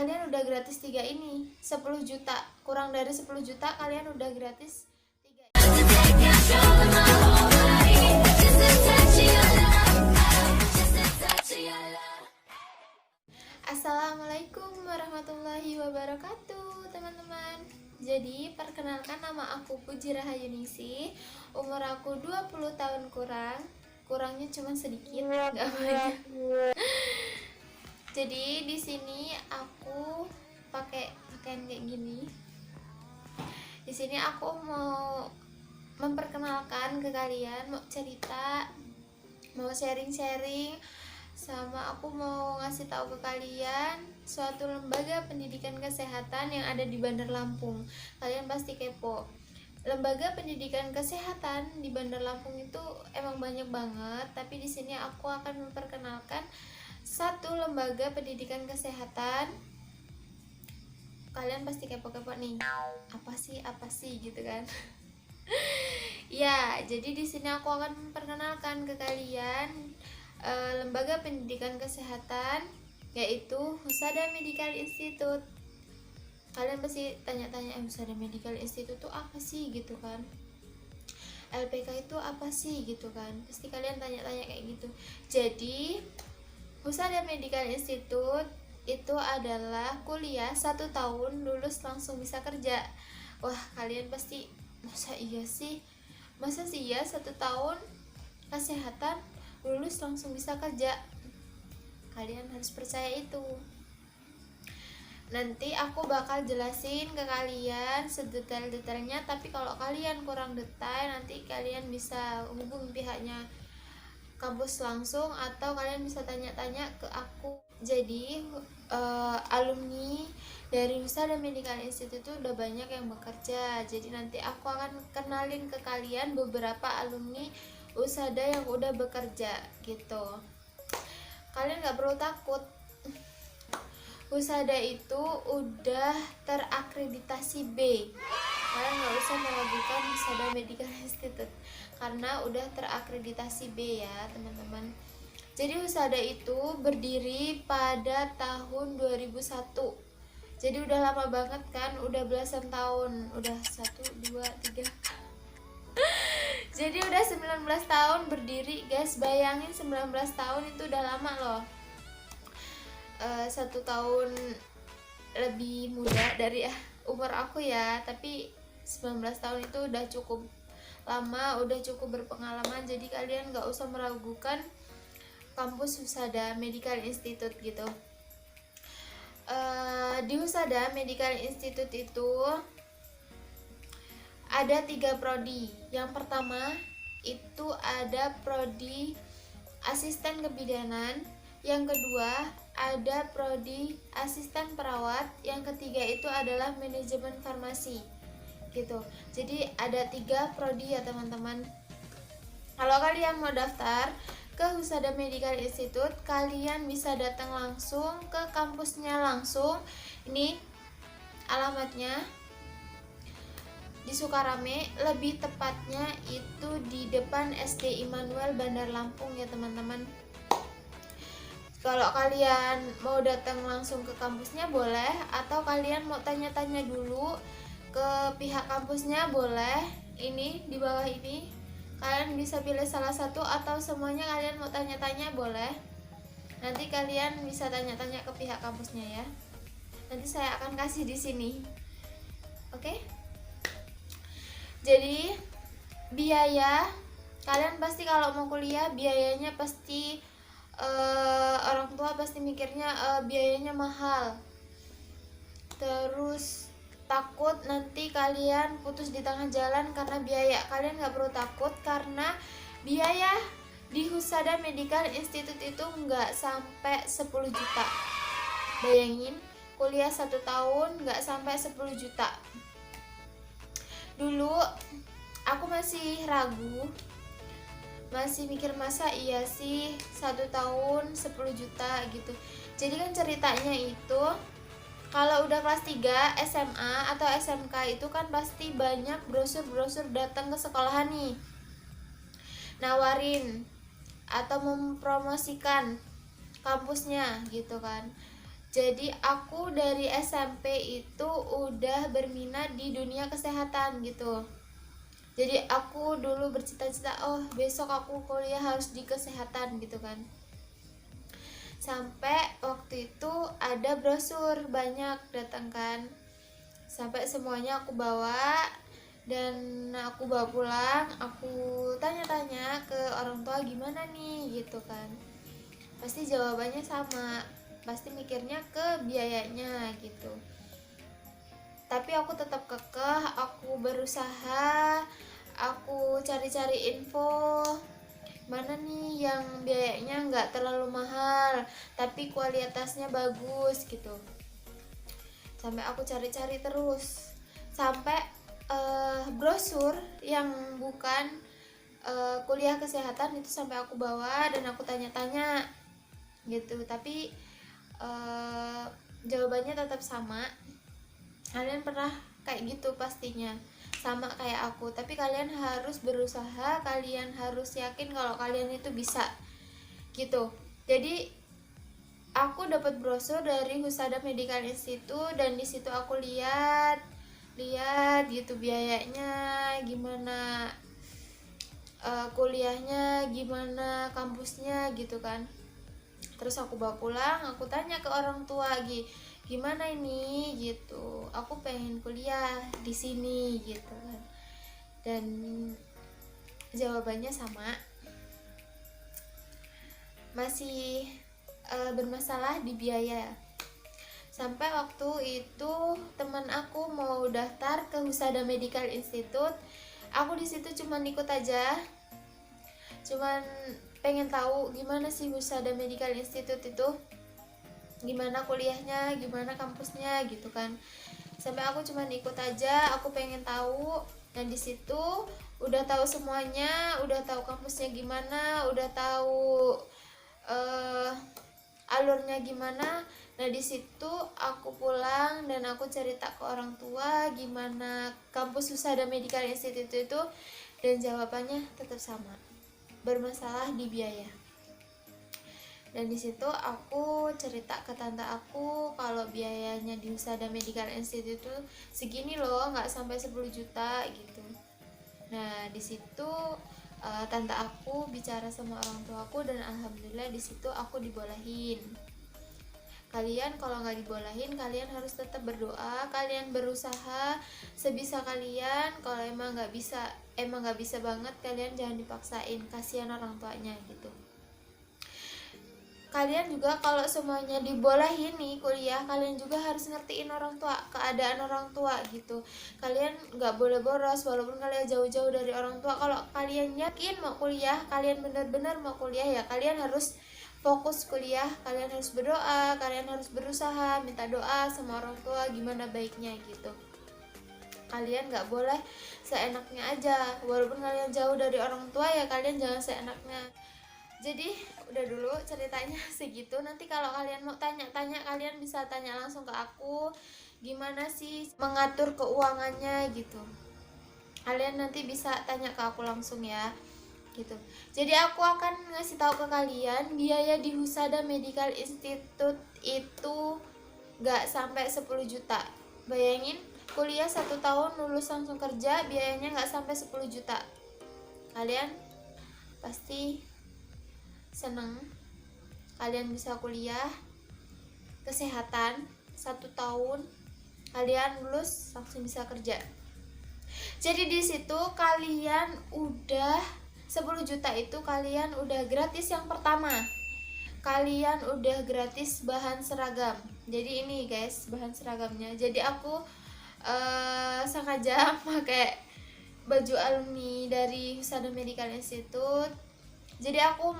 kalian udah gratis 3 ini, 10 juta, kurang dari 10 juta kalian udah gratis 3. Assalamualaikum warahmatullahi wabarakatuh teman-teman. Jadi perkenalkan, nama aku Puji Rahayuningsih. Umur aku 20 tahun kurangnya cuma sedikit, nggak banyak. Jadi di sini aku pakai pakaian kayak gini. Di sini aku mau memperkenalkan ke kalian, mau cerita, mau sharing-sharing, sama aku mau ngasih tahu ke kalian suatu lembaga pendidikan kesehatan yang ada di Bandar Lampung. Kalian pasti kepo. Lembaga pendidikan kesehatan di Bandar Lampung itu emang banyak banget, tapi di sini aku akan memperkenalkan satu lembaga pendidikan kesehatan. Kalian pasti kepo-kepo nih, apa sih gitu kan. Ya, jadi di sini aku akan memperkenalkan ke kalian lembaga pendidikan kesehatan, yaitu Husada Medical Institute. Kalian pasti tanya-tanya, Husada Medical Institute itu apa sih gitu kan, LPK itu apa sih gitu kan, pasti kalian tanya-tanya kayak gitu. Jadi Husada Medical Institute itu adalah kuliah 1 tahun, lulus langsung bisa kerja. Wah, kalian pasti, masa sih ya 1 tahun kesehatan lulus langsung bisa kerja? Kalian harus percaya itu. Nanti aku bakal jelasin ke kalian sedetail-detailnya, tapi kalau kalian kurang detail nanti kalian bisa hubungi pihaknya kampus langsung, atau kalian bisa tanya-tanya ke aku. Jadi alumni dari Husada Medical Institute itu udah banyak yang bekerja. Jadi nanti aku akan kenalin ke kalian beberapa alumni Husada yang udah bekerja gitu. Kalian nggak perlu takut, Husada itu udah terakreditasi B. Kalian nggak usah meragukan Husada Medical Institute karena udah terakreditasi B ya teman-teman. Jadi Husada itu berdiri pada tahun 2001. Jadi udah lama banget kan, udah belasan tahun, udah 1, 2, 3. Jadi udah 19 tahun berdiri guys. Bayangin 19 tahun itu udah lama loh. 1 tahun lebih muda dari umur aku ya, tapi 19 tahun itu udah cukup lama, udah cukup berpengalaman. Jadi kalian gak usah meragukan kampus Husada Medical Institute gitu. Di Husada Medical Institute itu ada 3 prodi. Yang pertama itu ada prodi asisten kebidanan, yang kedua ada prodi asisten perawat, yang ketiga itu adalah manajemen farmasi gitu. Jadi ada 3 prodi ya teman-teman. Kalau kalian mau daftar ke Husada Medical Institute, kalian bisa datang langsung ke kampusnya langsung. Ini alamatnya di Sukarame, lebih tepatnya itu di depan SD Immanuel Bandar Lampung ya teman-teman. Kalau kalian mau datang langsung ke kampusnya boleh, atau kalian mau tanya-tanya dulu ke pihak kampusnya boleh. Ini di bawah ini kalian bisa pilih salah satu, atau semuanya kalian mau tanya-tanya boleh. Nanti kalian bisa tanya-tanya ke pihak kampusnya ya. Nanti saya akan kasih di sini. Oke? Jadi biaya, kalian pasti kalau mau kuliah biayanya pasti orang tua pasti mikirnya biayanya mahal. Terus takut nanti kalian putus di tengah jalan karena biaya. Kalian gak perlu takut, karena biaya di Husada Medical Institute itu nggak sampai 10 juta. Bayangin, kuliah 1 tahun nggak sampai 10 juta. Dulu aku masih ragu, masih mikir masa iya sih 1 tahun 10 juta gitu. Jadi kan ceritanya itu, kalau udah kelas 3 SMA atau SMK itu kan pasti banyak brosur-brosur datang ke sekolahan nih, nawarin atau mempromosikan kampusnya gitu kan. Jadi aku dari SMP itu udah berminat di dunia kesehatan gitu. Jadi aku dulu bercita-cita, oh besok aku kuliah harus di kesehatan gitu kan. Sampai waktu itu ada brosur banyak datang kan, sampai semuanya aku bawa dan aku bawa pulang. Aku tanya-tanya ke orang tua gimana nih gitu kan. Pasti jawabannya sama, pasti mikirnya ke biayanya gitu. Tapi aku tetap kekeh, aku berusaha, aku cari-cari info mana nih yang biayanya nggak terlalu mahal tapi kualitasnya bagus gitu. Sampai aku cari-cari terus sampai brosur yang bukan kuliah kesehatan itu sampai aku bawa dan aku tanya-tanya gitu. Tapi jawabannya tetap sama. Kalian pernah kayak gitu pastinya, sama kayak aku, tapi kalian harus berusaha, kalian harus yakin kalau kalian itu bisa gitu. Jadi aku dapat brosur dari Husada Medical Institute dan di situ aku lihat gitu biayanya gimana, kuliahnya gimana, kampusnya gitu kan. Terus aku bawa pulang, aku tanya ke orang tua gimana ini gitu, aku pengen kuliah di sini gitu kan. Dan jawabannya sama, masih bermasalah di biaya. Sampai waktu itu teman aku mau daftar ke Husada Medical Institute, aku di situ cuman ikut aja, cuman pengen tahu gimana sih Husada Medical Institute itu, gimana kuliahnya, gimana kampusnya gitu kan. Sampai aku cuman ikut aja, aku pengen tahu. Dan di situ udah tahu semuanya, udah tahu kampusnya gimana, udah tahu alurnya gimana. Nah di situ aku pulang dan aku cerita ke orang tua gimana kampus Husada Medical Institute itu, dan jawabannya tetap sama, bermasalah di biaya. Dan di situ aku cerita ke tante aku kalau biayanya di Husada Medical Institute itu segini loh, nggak sampai 10 juta gitu. Nah di situ tante aku bicara sama orang tua aku dan alhamdulillah di situ aku dibolehin. Kalian kalau nggak dibolehin, kalian harus tetap berdoa, kalian berusaha sebisa kalian. Kalau emang nggak bisa banget, kalian jangan dipaksain, kasihan orang tuanya gitu. Kalian juga kalau semuanya dibolehin nih kuliah, kalian juga harus ngertiin orang tua, keadaan orang tua gitu. Kalian nggak boleh boros walaupun kalian jauh-jauh dari orang tua. Kalau kalian yakin mau kuliah, kalian benar-benar mau kuliah, ya kalian harus fokus kuliah, kalian harus berdoa, kalian harus berusaha, minta doa sama orang tua gimana baiknya gitu. Kalian nggak boleh seenaknya aja, walaupun kalian jauh dari orang tua ya kalian jangan seenaknya. Jadi udah dulu ceritanya segitu. Nanti kalau kalian mau tanya-tanya, kalian bisa tanya langsung ke aku gimana sih mengatur keuangannya gitu. Kalian nanti bisa tanya ke aku langsung ya gitu. Jadi aku akan ngasih tahu ke kalian biaya di Husada Medical Institute itu gak sampai 10 juta. Bayangin kuliah 1 tahun lulus langsung kerja, biayanya gak sampai 10 juta. Kalian pasti seneng kalian bisa kuliah kesehatan 1 tahun, kalian lulus langsung bisa kerja. Jadi di situ kalian udah 10 juta itu kalian udah gratis. Yang pertama, kalian udah gratis bahan seragam. Jadi ini guys bahan seragamnya. Jadi aku sengaja pakai baju alumni dari Husada Medical Institute. Jadi aku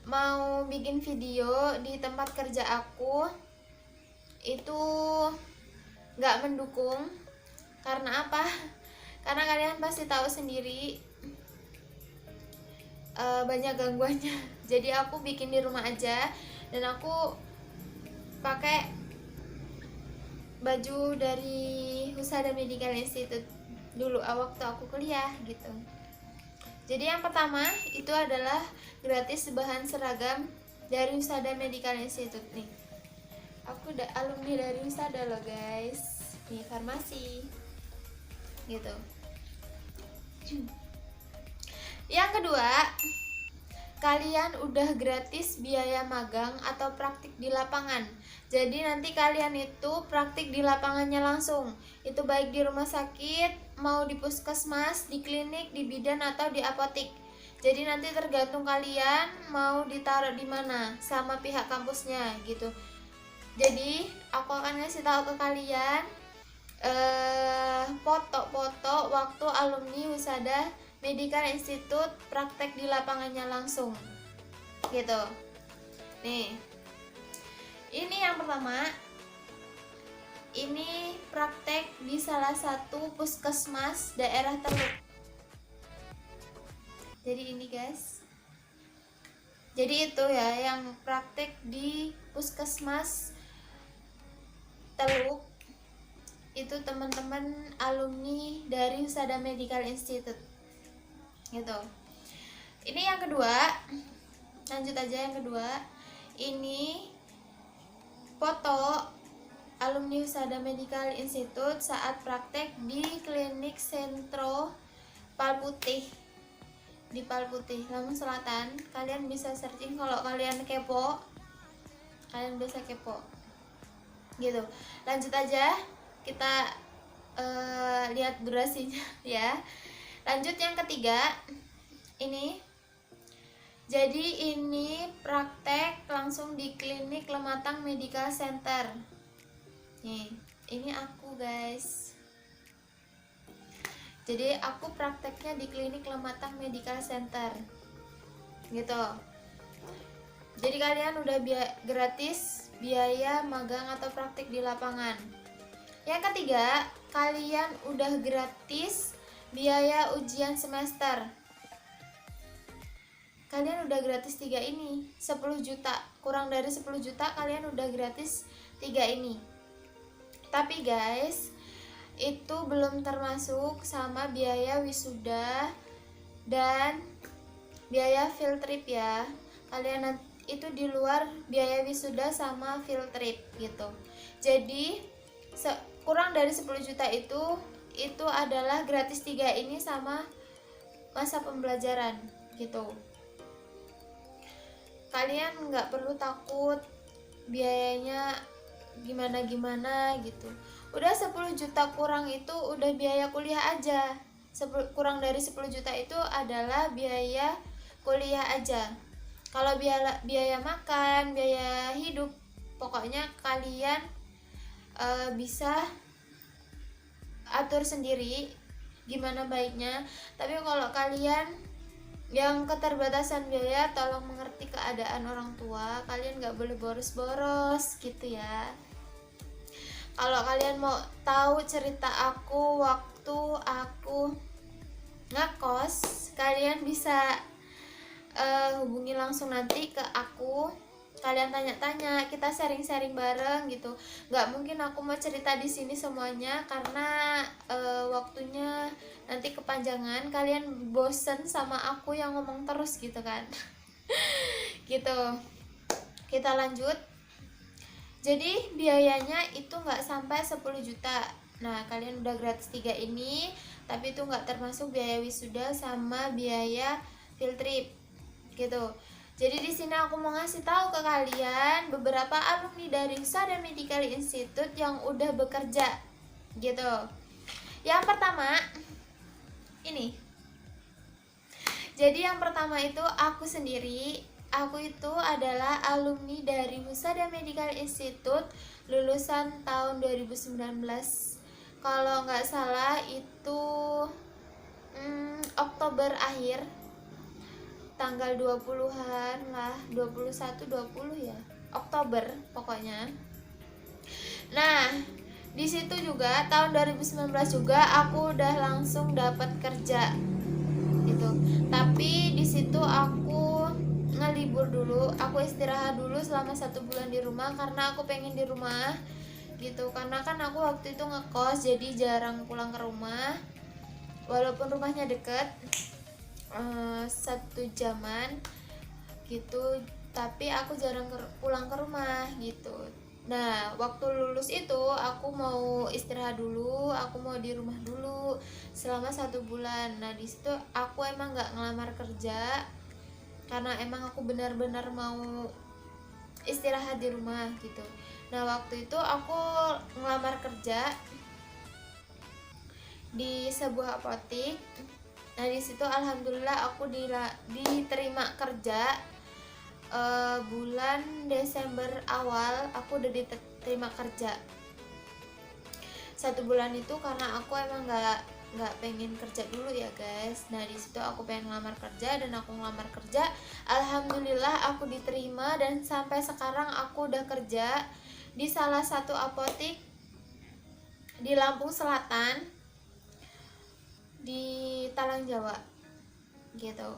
mau bikin video di tempat kerja aku itu nggak mendukung. Karena apa? Karena kalian pasti tahu sendiri banyak gangguannya. Jadi aku bikin di rumah aja dan aku pakai baju dari Husada Medical Institute dulu waktu aku kuliah gitu. Jadi yang pertama itu adalah gratis bahan seragam dari Husada Medical Institute nih. Aku udah alumni dari Husada loh guys, nih farmasi gitu. Yang kedua, kalian udah gratis biaya magang atau praktik di lapangan. Jadi nanti kalian itu praktik di lapangannya langsung. Itu baik di rumah sakit, mau di puskesmas, di klinik, di bidan atau di apotik. Jadi nanti tergantung kalian mau ditaruh di mana sama pihak kampusnya gitu. Jadi aku akan ngasih tahu ke kalian foto-foto waktu alumni Husada Medical Institute praktek di lapangannya langsung gitu. Nih, ini yang pertama, ini praktek di salah satu puskesmas daerah Teluk. Jadi ini guys, jadi itu ya yang praktek di puskesmas Teluk, itu teman-teman alumni dari Husada Medical Institute gitu. Ini yang kedua, lanjut aja yang kedua. Ini foto alumni Husada Medical Institute saat praktek di klinik Sentro Palputih di Palputih, Lampung Selatan. Kalian bisa searching kalau kalian kepo, kalian bisa kepo gitu. Lanjut aja, kita lihat durasinya ya. Lanjut yang ketiga, ini jadi ini praktek langsung di klinik Lematang Medical Center. Nih, ini aku guys. Jadi aku prakteknya di klinik Lematang Medical Center gitu. Jadi kalian udah gratis biaya magang atau praktik di lapangan. Yang ketiga, kalian udah gratis biaya ujian semester. Kalian udah gratis 3 ini, 10 juta. Kurang dari 10 juta kalian udah gratis 3 ini. Tapi guys, itu belum termasuk sama biaya wisuda dan biaya field trip ya. Kalian itu di luar biaya wisuda sama field trip gitu. Jadi kurang dari 10 juta itu adalah gratis 3 ini sama masa pembelajaran gitu. Kalian nggak perlu takut biayanya gimana-gimana gitu. Udah 10 juta kurang itu udah biaya kuliah aja. Kurang dari 10 juta itu adalah biaya kuliah aja. Kalau biaya makan, biaya hidup, pokoknya kalian bisa atur sendiri gimana baiknya. Tapi kalau kalian yang keterbatasan biaya, tolong mengerti keadaan orang tua. Kalian nggak boleh boros-boros gitu ya. Kalau kalian mau tahu cerita aku waktu aku ngekos, kalian bisa hubungi langsung nanti ke aku. Kalian tanya-tanya, kita sharing-sharing bareng gitu. Nggak mungkin aku mau cerita di sini semuanya karena waktunya nanti kepanjangan. Kalian bosen sama aku yang ngomong terus gitu kan. Gitu. Kita lanjut. Jadi biayanya itu nggak sampai 10 juta. Nah, kalian udah gratis 3 ini, tapi itu nggak termasuk biaya wisuda sama biaya field trip gitu. Jadi di sini aku mau ngasih tahu ke kalian beberapa alumni dari Husada Medical Institute yang udah bekerja gitu. Yang pertama ini. Jadi yang pertama itu aku sendiri. Aku itu adalah alumni dari Husada Medical Institute lulusan tahun 2019. Kalau nggak salah itu Oktober akhir, tanggal 20-an lah, 21 20 ya, Oktober pokoknya. Nah, di situ juga tahun 2019 juga aku udah langsung dapat kerja gitu. Tapi di situ aku ngelibur dulu, aku istirahat dulu selama 1 bulan di rumah karena aku pengen di rumah gitu. Karena kan aku waktu itu ngekos, jadi jarang pulang ke rumah. Walaupun rumahnya deket 1 jaman gitu, tapi aku jarang pulang ke rumah gitu. Nah, waktu lulus itu aku mau istirahat dulu, aku mau di rumah dulu selama 1 bulan. Nah, di situ aku emang nggak ngelamar kerja karena emang aku benar-benar mau istirahat di rumah gitu. Nah, waktu itu aku ngelamar kerja di sebuah apotik. Nah, di situ alhamdulillah aku diterima kerja. Bulan Desember awal aku udah diterima kerja. 1 bulan itu karena aku emang nggak pengen kerja dulu ya guys. Nah, di situ aku pengen ngelamar kerja dan aku ngelamar kerja. Alhamdulillah aku diterima dan sampai sekarang aku udah kerja di salah satu apotik di Lampung Selatan di Talang Jawa gitu.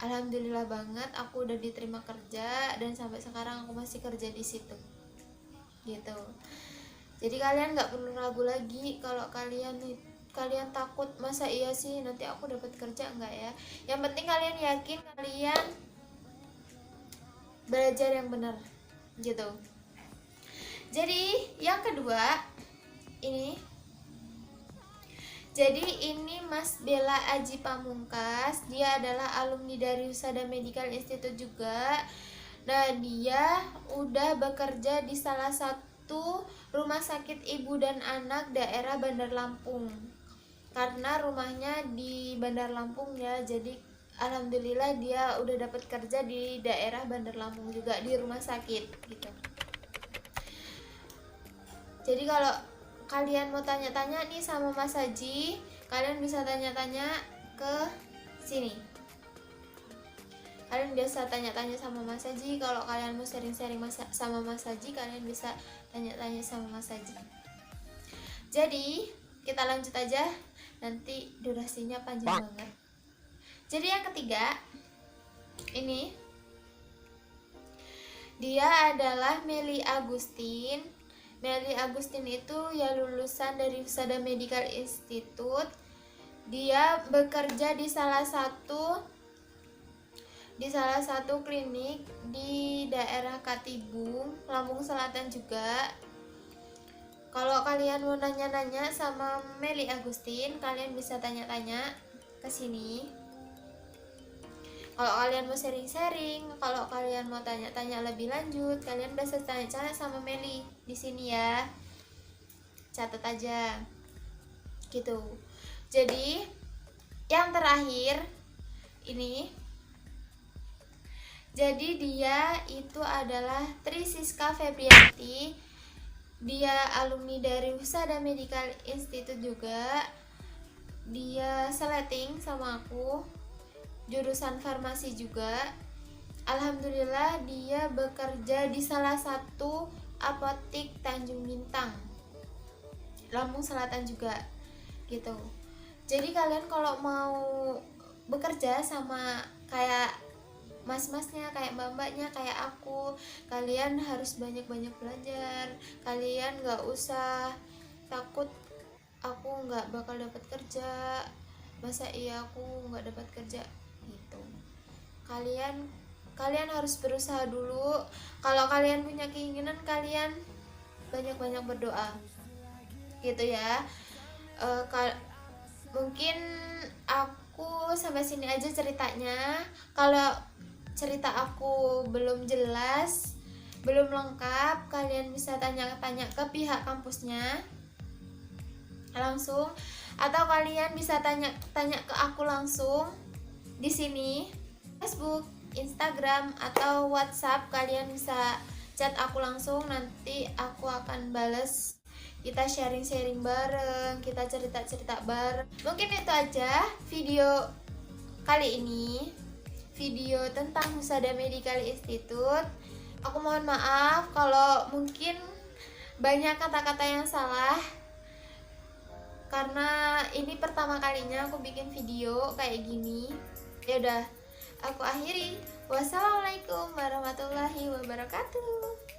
Alhamdulillah banget aku udah diterima kerja dan sampai sekarang aku masih kerja di situ gitu. Jadi kalian nggak perlu ragu lagi kalau kalian takut masa iya sih nanti aku dapat kerja enggak ya. Yang penting kalian yakin kalian belajar yang benar gitu. Jadi yang kedua ini, jadi ini Mas Bella Aji Pamungkas, dia adalah alumni dari Husada Medical Institute juga. Nah, dia udah bekerja di salah satu rumah sakit ibu dan anak daerah Bandar Lampung. Karena rumahnya di Bandar Lampung ya, jadi alhamdulillah dia udah dapat kerja di daerah Bandar Lampung juga di rumah sakit gitu. Jadi kalau kalian mau tanya-tanya nih sama Mas Haji, kalian bisa tanya-tanya ke sini. Kalian biasa tanya-tanya sama Mas Haji. Kalau kalian mau sharing-sharing sama Mas Haji, kalian bisa tanya-tanya sama Mas Haji. Jadi kita lanjut aja, nanti durasinya panjang banget. Jadi yang ketiga ini, dia adalah Meli Agustin. Meli Agustin itu ya lulusan dari Husada Medical Institute. Dia bekerja di salah satu klinik di daerah Katibung, Lampung Selatan juga. Kalau kalian mau nanya-nanya sama Meli Agustin, kalian bisa tanya-tanya ke sini. Kalau kalian mau sharing-sharing, kalau kalian mau tanya-tanya lebih lanjut, kalian bisa tanya-tanya sama Meli di sini ya. Catat aja. Gitu. Jadi, yang terakhir ini, jadi dia itu adalah Tri Siska Febrianti. Dia alumni dari Husada Medical Institute juga. Dia seleting sama aku, jurusan farmasi juga. Alhamdulillah dia bekerja di salah satu apotik Tanjung Bintang, Lampung Selatan juga gitu. Jadi kalian kalau mau bekerja sama kayak mas-masnya, kayak mbak-mbaknya, kayak aku, kalian harus banyak-banyak belajar. Kalian gak usah takut aku gak bakal dapat kerja, masa iya aku gak dapat kerja gitu. Kalian harus berusaha dulu. Kalau kalian punya keinginan, kalian banyak-banyak berdoa gitu ya. Mungkin aku sampai sini aja ceritanya. Kalau cerita aku belum jelas, belum lengkap, kalian bisa tanya-tanya ke pihak kampusnya langsung, atau kalian bisa tanya-tanya ke aku langsung di sini, Facebook, Instagram, atau WhatsApp. Kalian bisa chat aku langsung, nanti aku akan bales. Kita sharing-sharing bareng, kita cerita-cerita bareng. Mungkin itu aja video kali ini, video tentang Husada Medical Institute. Aku mohon maaf kalau mungkin banyak kata-kata yang salah, karena ini pertama kalinya aku bikin video kayak gini. Ya udah, aku akhiri. Wassalamualaikum warahmatullahi wabarakatuh.